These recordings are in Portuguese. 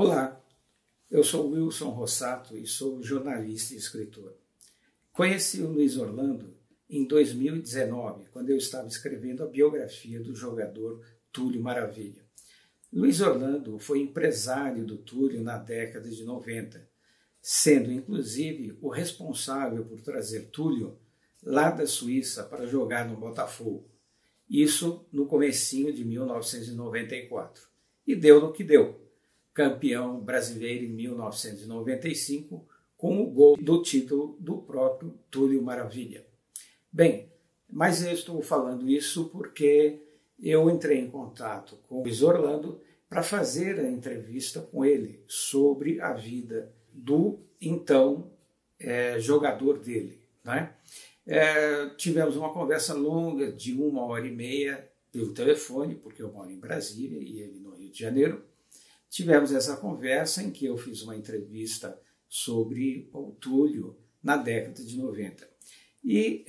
Olá, eu sou Wilson Rossato e sou jornalista e escritor. Conheci o Luiz Orlando em 2019, quando eu estava escrevendo a biografia do jogador Túlio Maravilha. Luiz Orlando foi empresário do Túlio na década de 90, sendo inclusive o responsável por trazer Túlio lá da Suíça para jogar no Botafogo. Isso no comecinho de 1994. E deu no que deu. Campeão brasileiro em 1995, com o gol do título do próprio Túlio Maravilha. Bem, mas eu estou falando isso porque eu entrei em contato com o Luiz Orlando para fazer a entrevista com ele sobre a vida do então jogador dele, né? Tivemos uma conversa longa de 1h30 pelo telefone, porque eu moro em Brasília e ele no Rio de Janeiro. Tivemos essa conversa em que eu fiz uma entrevista sobre o Túlio na década de 90. E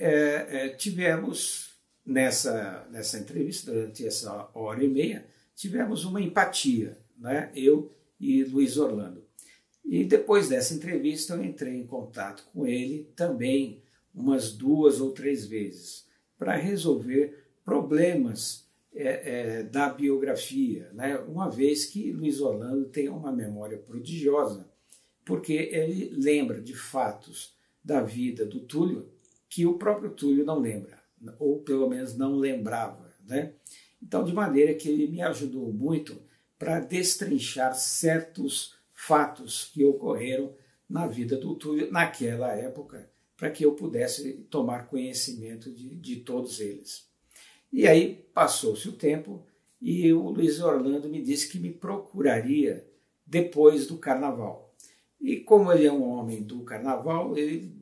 tivemos nessa entrevista, durante essa hora e meia, tivemos uma empatia, né? Eu e Luiz Orlando. E depois dessa entrevista eu entrei em contato com ele também umas 2 ou 3 vezes para resolver problemas da biografia, né? Uma vez que Luiz Orlando tem uma memória prodigiosa, porque ele lembra de fatos da vida do Túlio que o próprio Túlio não lembra, ou pelo menos não lembrava, né? Então, de maneira que ele me ajudou muito para destrinchar certos fatos que ocorreram na vida do Túlio naquela época, para que eu pudesse tomar conhecimento de todos eles. E aí passou-se o tempo e o Luiz Orlando me disse que me procuraria depois do Carnaval. E como ele é um homem do Carnaval, ele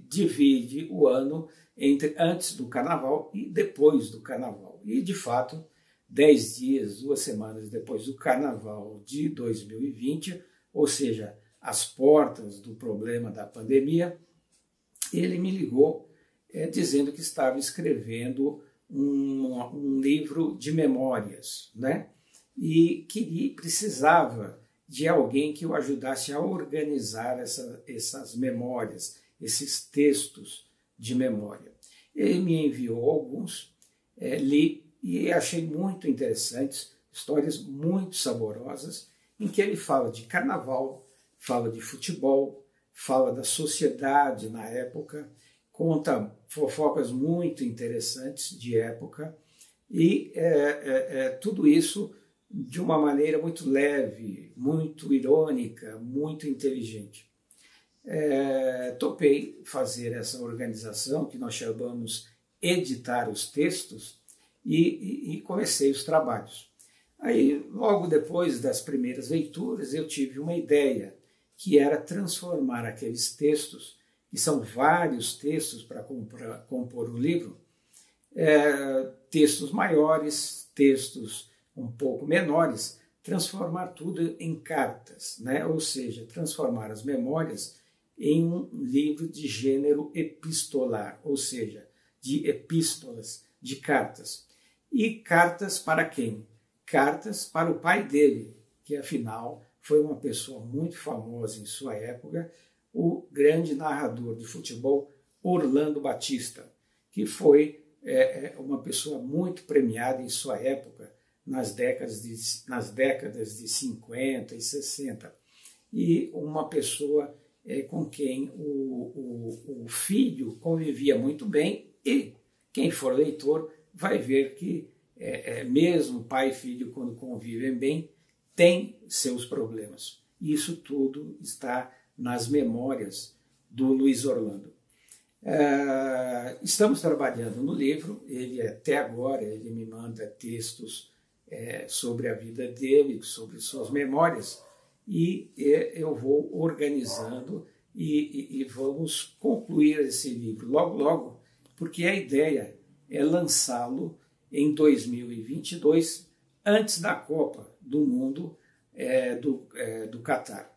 divide o ano entre antes do Carnaval e depois do Carnaval. E, de fato, 10 dias, 2 semanas depois do Carnaval de 2020, ou seja, às portas do problema da pandemia, ele me ligou dizendo que estava escrevendo um livro de memórias, né? E que precisava de alguém que o ajudasse a organizar essas memórias, esses textos de memória. Ele me enviou alguns, li e achei muito interessantes, histórias muito saborosas, em que ele fala de carnaval, fala de futebol, fala da sociedade na época, conta fofocas muito interessantes de época e tudo isso de uma maneira muito leve, muito irônica, muito inteligente. Topei fazer essa organização que nós chamamos Editar os Textos e comecei os trabalhos. Aí, logo depois das primeiras leituras, eu tive uma ideia, que era transformar aqueles textos, que são vários textos para compor o livro, textos maiores, textos um pouco menores, transformar tudo em cartas, né? Ou seja, transformar as memórias em um livro de gênero epistolar, ou seja, de epístolas, de cartas. E cartas para quem? Cartas para o pai dele, que afinal foi uma pessoa muito famosa em sua época, o grande narrador de futebol Orlando Batista, que foi uma pessoa muito premiada em sua época, nas décadas de 50 e 60, e uma pessoa com quem o filho convivia muito bem, e quem for leitor vai ver que mesmo pai e filho, quando convivem bem, tem seus problemas. Isso tudo está nas memórias do Luiz Orlando. Estamos trabalhando no livro, até agora ele me manda textos sobre a vida dele, sobre suas memórias, e eu vou organizando e vamos concluir esse livro logo, logo, porque a ideia é lançá-lo em 2022, antes da Copa do Mundo do Catar.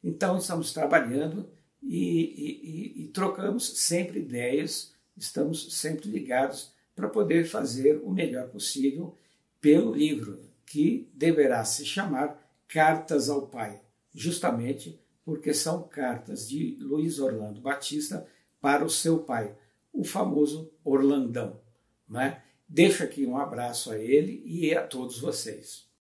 Então, estamos trabalhando e trocamos sempre ideias, estamos sempre ligados para poder fazer o melhor possível pelo livro, que deverá se chamar Cartas ao Pai, justamente porque são cartas de Luiz Orlando Batista para o seu pai, o famoso Orlandão. Né? Deixo aqui um abraço a ele e a todos vocês.